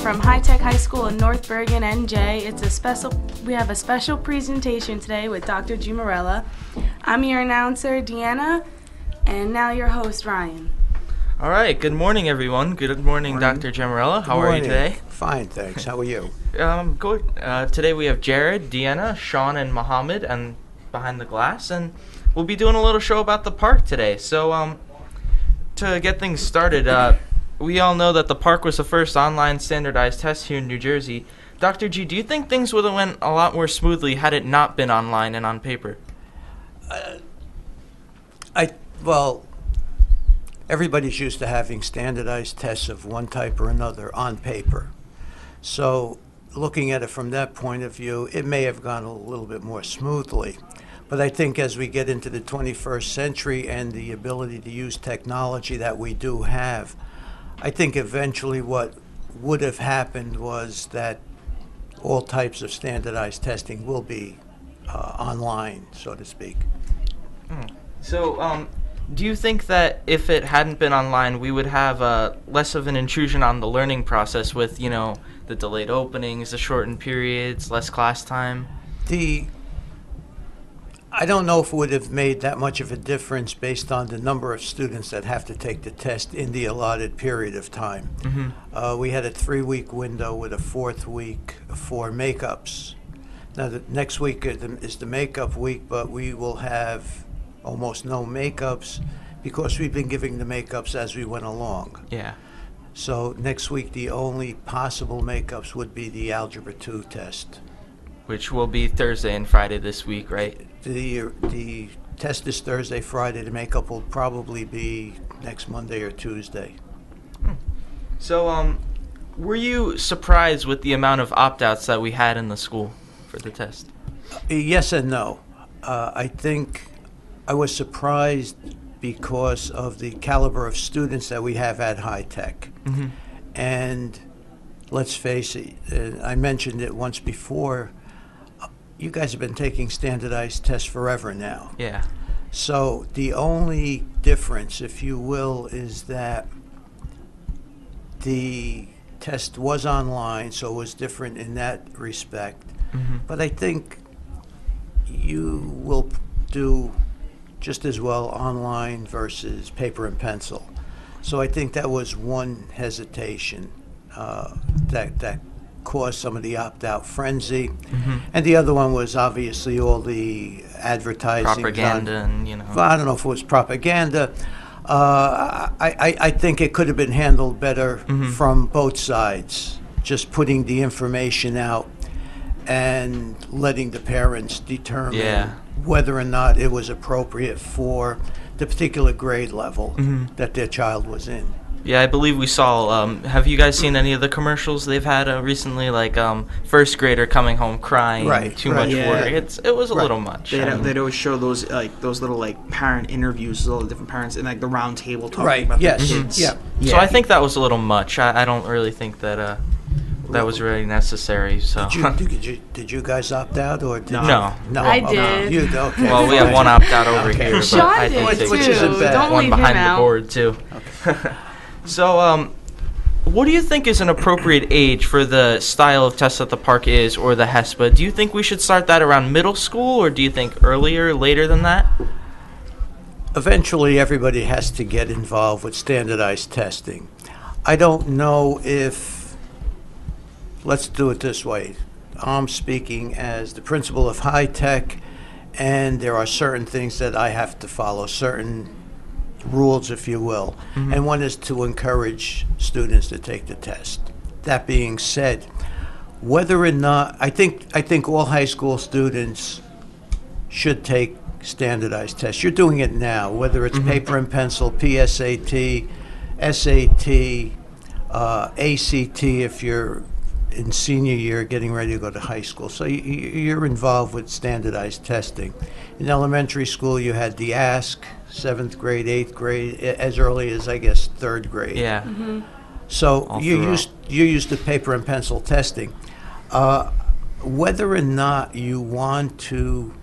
from High Tech High School in North Bergen, NJ. We have a special presentation today with Dr. Giammarella. I'm your announcer, Deanna, and now your host, Ryan. All right, good morning, everyone. Good morning, Dr. Giammarella. How are you today? Fine, thanks. How are you? Good. Today we have Jared, Deanna, Shawn, and Mohamed and behind the glass, and we'll be doing a little show about the park today. So, to get things started, we all know that the park was the first online standardized test here in New Jersey. Dr. G, do you think things would have went a lot more smoothly had it not been online and on paper? Well, everybody's used to having standardized tests of one type or another on paper. So looking at it from that point of view, it may have gone a little bit more smoothly. But I think as we get into the 21st century and the ability to use technology that we do have, I think eventually what would have happened was that all types of standardized testing will be online, so to speak. So, do you think that if it hadn't been online, we would have less of an intrusion on the learning process with, the delayed openings, the shortened periods, less class time? I don't know if it would have made that much of a difference based on the number of students that have to take the test in the allotted period of time. Mm-hmm. We had a 3-week window with a 4th week for makeups. Now, the next week is the makeup week, but we will have almost no makeups because we've been giving the makeups as we went along. Yeah. So next week, the only possible makeups would be the Algebra 2 test. Which will be Thursday and Friday this week, right? The test is Thursday, Friday. The makeup will probably be next Monday or Tuesday. So, were you surprised with the amount of opt-outs that we had in the school for the test? Yes and no. I think I was surprised because of the caliber of students that we have at High Tech. Mm-hmm. And let's face it, I mentioned it once before, you guys have been taking standardized tests forever now. Yeah. So the only difference, if you will, is that the test was online, so it was different in that respect. Mm-hmm. But I think you will do just as well online versus paper and pencil. So I think that was one hesitation that caused some of the opt-out frenzy. Mm-hmm. And the other one was obviously all the advertising. Propaganda and, Well, I don't know if it was propaganda. I think it could have been handled better from both sides, just putting the information out and letting the parents determine whether or not it was appropriate for the particular grade level that their child was in. Yeah, I believe we saw, have you guys seen any of the commercials they've had recently, like first grader coming home crying, too much work. It was a little much. They'd always show those little parent interviews with all the different parents and the round table talking about their kids. Yeah. So I think that was a little much. I don't really think that that was really necessary. So did you guys opt out or did No. I did. You okay? Well, we have one opt out over here, but Shawn I think did which too. isn't bad. Don't one leave him behind out. the board too. Okay. So, what do you think is an appropriate age for the style of test that the park is, or the HESPA? Do you think we should start that around middle school, or do you think earlier, later than that? Eventually, everybody has to get involved with standardized testing. I don't know if, let's do it this way. I'm speaking as the principal of High Tech, and there are certain things that I have to follow, certain rules, if you will, and one is to encourage students to take the test. That being said, whether or not I think all high school students should take standardized tests. You're doing it now, whether it's paper and pencil, PSAT, SAT, ACT if you're in senior year getting ready to go to high school. So you're involved with standardized testing. In elementary school, you had the ASK, 7th grade, 8th grade, as early as, I guess, 3rd grade. Yeah. So you used the paper and pencil testing. Whether or not you want to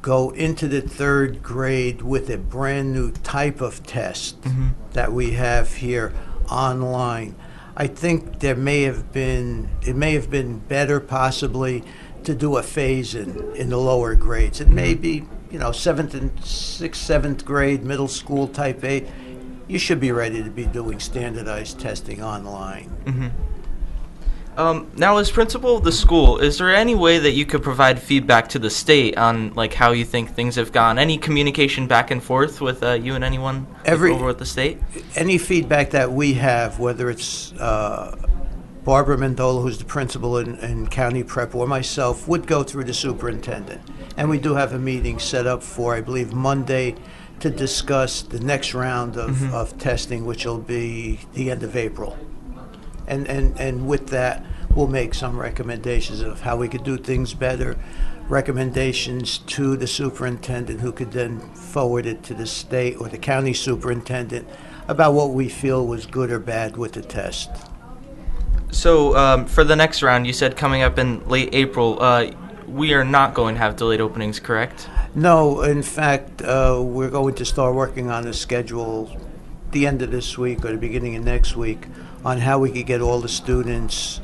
go into the 3rd grade with a brand new type of test that we have here online, I think it may have been better possibly to do a phase in the lower grades. It may be, 7th and 6th, 7th grade, middle school type 8. You should be ready to be doing standardized testing online. Mm-hmm. Now, as principal of the school, is there any way that you could provide feedback to the state on how you think things have gone? Any communication back and forth with you and anyone over at the state? Any feedback that we have, whether it's Barbara Mendola, who's the principal in County Prep, or myself, would go through the superintendent. And we do have a meeting set up for, I believe, Monday to discuss the next round of testing, which will be the end of April. And with that, we'll make some recommendations of how we could do things better, recommendations to the superintendent, who could then forward it to the state or the county superintendent about what we feel was good or bad with the test. So for the next round, you said coming up in late April, we are not going to have delayed openings, correct? No, in fact, we're going to start working on a schedule the end of this week or the beginning of next week on how we could get all the students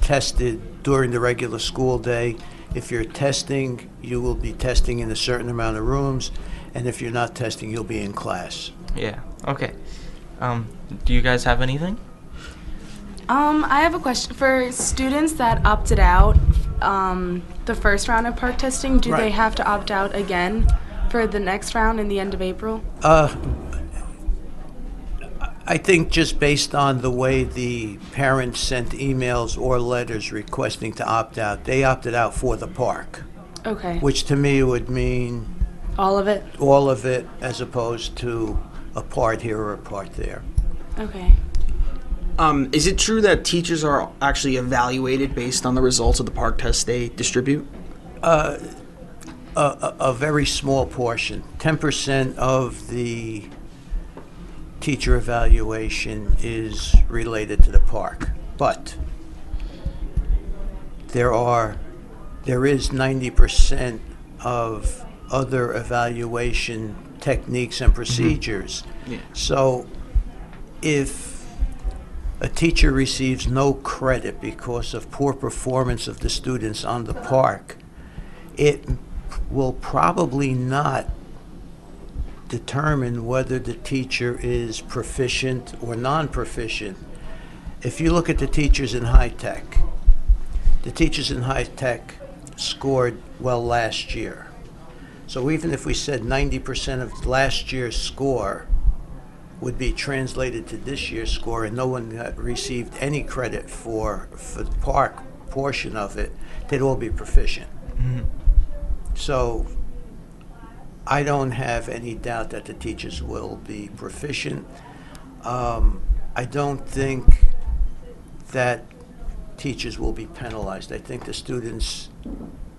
tested during the regular school day. If you're testing, you will be testing in a certain amount of rooms, and if you're not testing, you'll be in class. Yeah, okay. Do you guys have anything? I have a question. For students that opted out the first round of PARCC testing, do they have to opt out again for the next round in the end of April? I think just based on the way the parents sent emails or letters requesting to opt out, they opted out for the PARCC. Okay. Which to me would mean all of it? All of it, as opposed to a part here or a part there. Okay. Is it true that teachers are actually evaluated based on the results of the PARCC test they distribute? A very small portion. 10% of the teacher evaluation is related to the PARCC, but there is 90% of other evaluation techniques and procedures. Yeah. So if a teacher receives no credit because of poor performance of the students on the PARCC, it will probably not determine whether the teacher is proficient or non-proficient. If you look at the teachers in high tech, the teachers in high tech scored well last year. So even if we said 90% of last year's score would be translated to this year's score and no one received any credit for the PARCC portion of it, they'd all be proficient. Mm-hmm. So I don't have any doubt that the teachers will be proficient. I don't think that teachers will be penalized. I think the students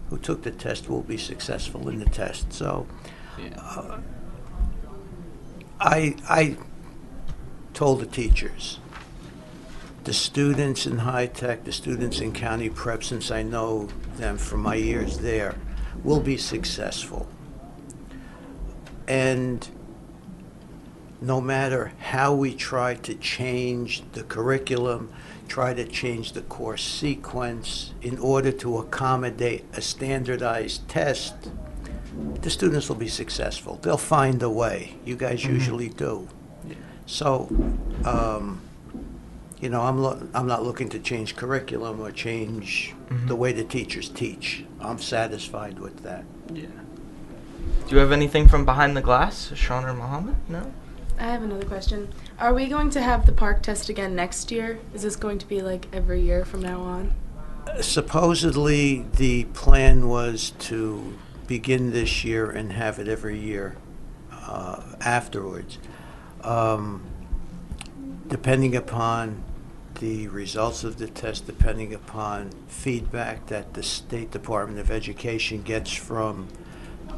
who took the test will be successful in the test. So I told the teachers, the students in high tech, the students in county prep, since I know them from my years there, will be successful. And no matter how we try to change the curriculum, try to change the course sequence in order to accommodate a standardized test, the students will be successful. They'll find a way. You guys usually do. So, I'm not looking to change curriculum or change the way the teachers teach. I'm satisfied with that. Yeah. Do you have anything from behind the glass, Shawn or Mohamed? No? I have another question. Are we going to have the PARCC test again next year? Is this going to be like every year from now on? Supposedly, the plan was to begin this year and have it every year afterwards. Depending upon the results of the test, depending upon feedback that the State Department of Education gets from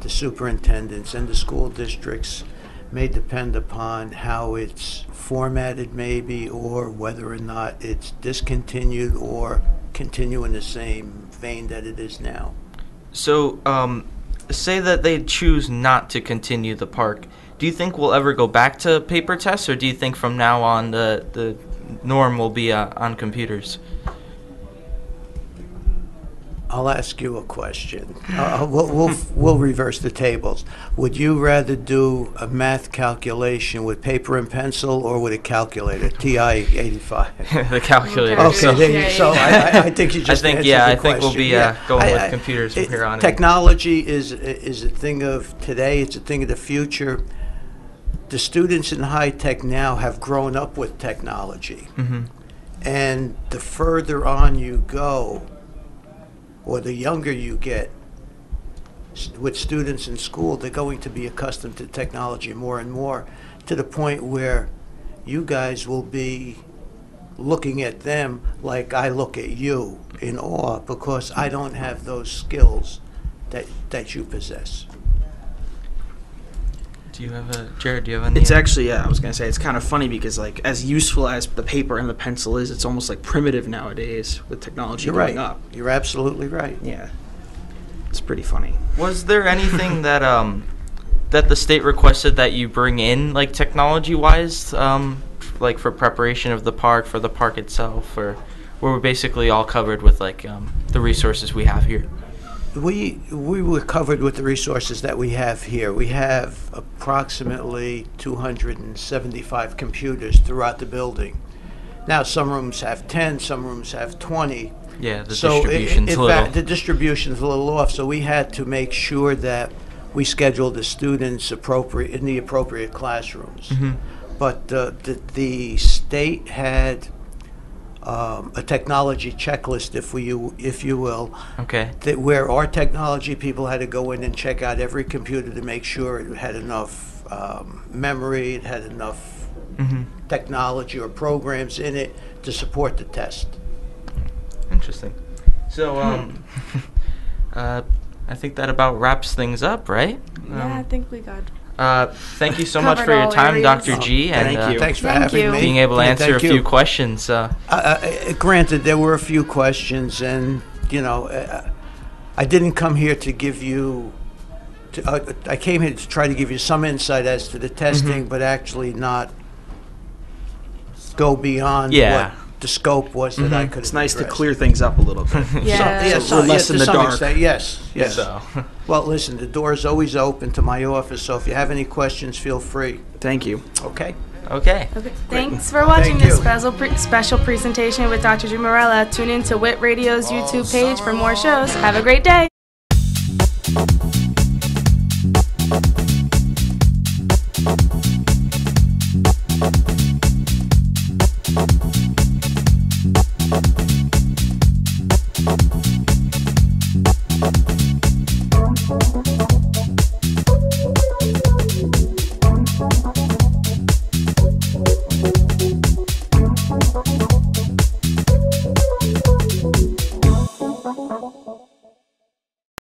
the superintendents and the school districts, may depend upon how it's formatted maybe, or whether or not it's discontinued or continue in the same vein that it is now. So, say that they choose not to continue the PARCC. Do you think we'll ever go back to paper tests, or do you think from now on the norm will be on computers. I'll ask you a question. We'll reverse the tables. Would you rather do a math calculation with paper and pencil or with a calculator, TI-85? The calculator. Okay, So, there you, so I think you just answered the I think we'll question. be going with computers from here on in. Technology is a thing of today. It's a thing of the future. The students in high tech now have grown up with technology, and the further on you go, or the younger you get with students in school, they're going to be accustomed to technology more and more, to the point where you guys will be looking at them like I look at you, in awe, because I don't have those skills that you possess. Jared, do you have any? It's actually, I was going to say, it's kind of funny because, like, as useful as the paper and the pencil is, it's almost like primitive nowadays with technology going up. You're absolutely right. Yeah. It's pretty funny. Was there anything that that the state requested that you bring in, like, technology-wise, like for preparation of the park, for the park itself, or were we basically all covered with, like, the resources we have here? We were covered with the resources that we have here. We have approximately 275 computers throughout the building. Now, some rooms have 10, some rooms have 20. Yeah, the So distribution's a little. the distribution's a little off, so we had to make sure that we scheduled the students in the appropriate classrooms. But the state had a technology checklist, if you will, Okay. where our technology people had to go in and check out every computer to make sure it had enough memory, it had enough technology or programs in it to support the test. Interesting. So, I think that about wraps things up, right? Yeah, I think we got. Thank you so much for Covered your all time, areas. Dr. G, and Thank you. Thanks for Thank having you. me. being able to Yeah, answer a thank few you. questions. Granted, there were a few questions, and I didn't come here to give you. I came here to try to give you some insight as to the testing, but actually not go beyond Yeah. what the scope was that I could. It's nice to clear things up a little bit. Yeah. So we're less in to the some dark. extent, yes. So, Well, listen, the door is always open to my office, so if you have any questions, feel free. Thank you. Okay? okay. Okay. Thanks for watching Thank this you. special presentation with Dr. Giammarella. Tune in to WIT Radio's YouTube page for more shows. Have a great day.